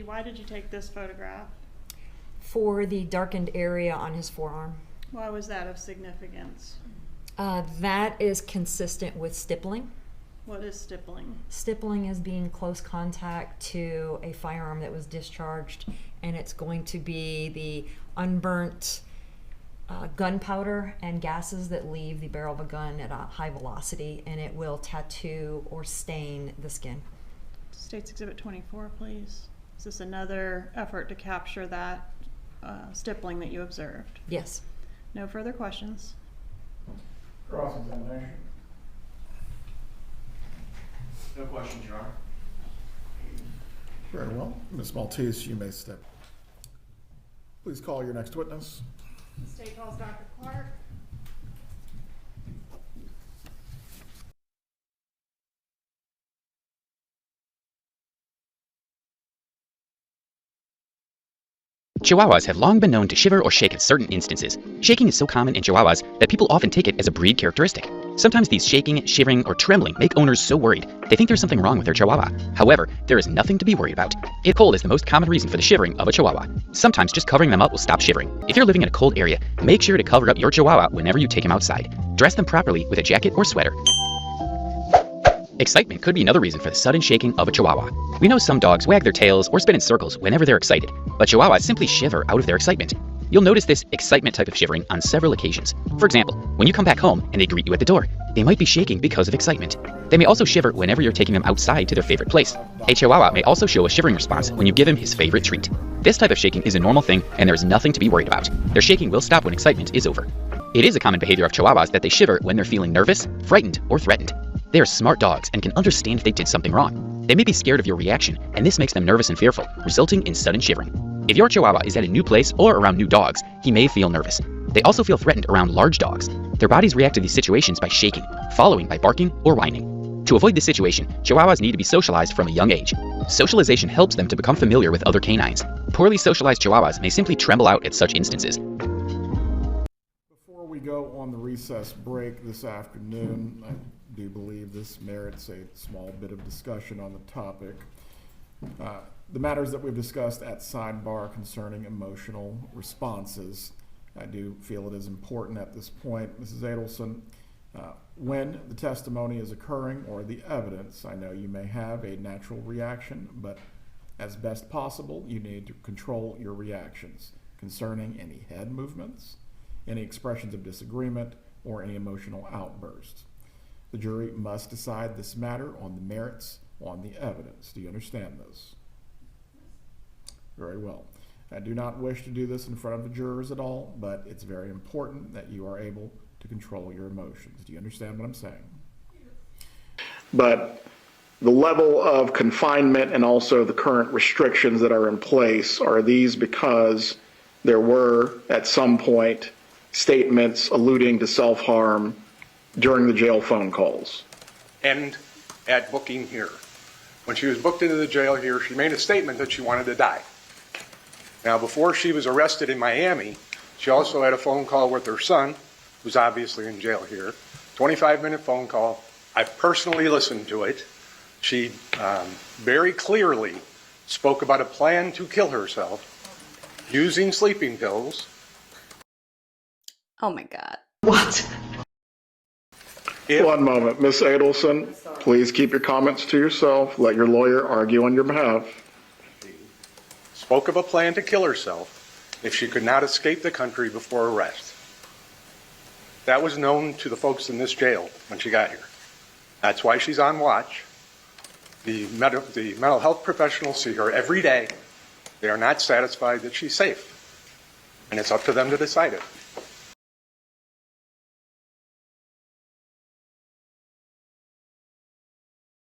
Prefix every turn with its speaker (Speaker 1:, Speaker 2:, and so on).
Speaker 1: Why did you take this photograph?
Speaker 2: For the darkened area on his forearm.
Speaker 1: Why was that of significance?
Speaker 2: That is consistent with stippling.
Speaker 1: What is stippling?
Speaker 2: Stippling is being close contact to a firearm that was discharged, and it's going to be the unburnt gunpowder and gases that leave the barrel of a gun at a high velocity, and it will tattoo or stain the skin.
Speaker 1: State's Exhibit 24, please. Is this another effort to capture that stippling that you observed?
Speaker 2: Yes.
Speaker 1: No further questions.
Speaker 3: Cross-examination.
Speaker 4: No questions, Your Honor.
Speaker 3: Very well. Ms. Maltese, you may step. Please call your next witness.
Speaker 1: The state calls Dr. Clark.
Speaker 5: Chihuahuas have long been known to shiver or shake at certain instances. Shaking is so common in Chihuahuas that people often take it as a breed characteristic. Sometimes these shaking, shivering, or trembling make owners so worried they think there's something wrong with their Chihuahua. However, there is nothing to be worried about. Cold is the most common reason for the shivering of a Chihuahua. Sometimes just covering them up will stop shivering. If you're living in a cold area, make sure to cover up your Chihuahua whenever you take him outside. Dress them properly with a jacket or sweater. Excitement could be another reason for the sudden shaking of a Chihuahua. We know some dogs wag their tails or spin in circles whenever they're excited, but Chihuahuas simply shiver out of their excitement. You'll notice this excitement type of shivering on several occasions. For example, when you come back home and they greet you at the door, they might be shaking because of excitement. They may also shiver whenever you're taking them outside to their favorite place. A Chihuahua may also show a shivering response when you give him his favorite treat. This type of shaking is a normal thing, and there is nothing to be worried about. Their shaking will stop when excitement is over. It is a common behavior of Chihuahuas that they shiver when they're feeling nervous, frightened, or threatened. They are smart dogs and can understand if they did something wrong. They may be scared of your reaction, and this makes them nervous and fearful, resulting in sudden shivering. If your Chihuahua is at a new place or around new dogs, he may feel nervous. They also feel threatened around large dogs. Their bodies react to these situations by shaking, following by barking or whining. To avoid this situation, Chihuahuas need to be socialized from a young age. Socialization helps them to become familiar with other canines. Poorly socialized Chihuahuas may simply tremble out at such instances.
Speaker 3: Before we go on the recess break this afternoon, I do believe this merits a small bit of discussion on the topic. The matters that we've discussed at sidebar concerning emotional responses, I do feel it is important at this point. Mrs. Adelson, when the testimony is occurring or the evidence, I know you may have a natural reaction, but as best possible, you need to control your reactions concerning any head movements, any expressions of disagreement, or any emotional outbursts. The jury must decide this matter on the merits, on the evidence. Do you understand this? Very well. I do not wish to do this in front of the jurors at all, but it's very important that you are able to control your emotions. Do you understand what I'm saying?
Speaker 6: But the level of confinement and also the current restrictions that are in place, are these because there were at some point statements alluding to self-harm during the jail phone calls?
Speaker 7: And at booking here. When she was booked into the jail here, she made a statement that she wanted to die. Now, before she was arrested in Miami, she also had a phone call with her son, who's obviously in jail here. 25-minute phone call. I personally listened to it. She very clearly spoke about a plan to kill herself using sleeping pills.
Speaker 8: Oh my God.
Speaker 2: What?
Speaker 6: One moment. Ms. Adelson, please keep your comments to yourself. Let your lawyer argue on your behalf.
Speaker 7: Spoke of a plan to kill herself if she could not escape the country before arrest. That was known to the folks in this jail when she got here. That's why she's on watch. The mental health professionals see her every day. They are not satisfied that she's safe. And it's up to them to decide it.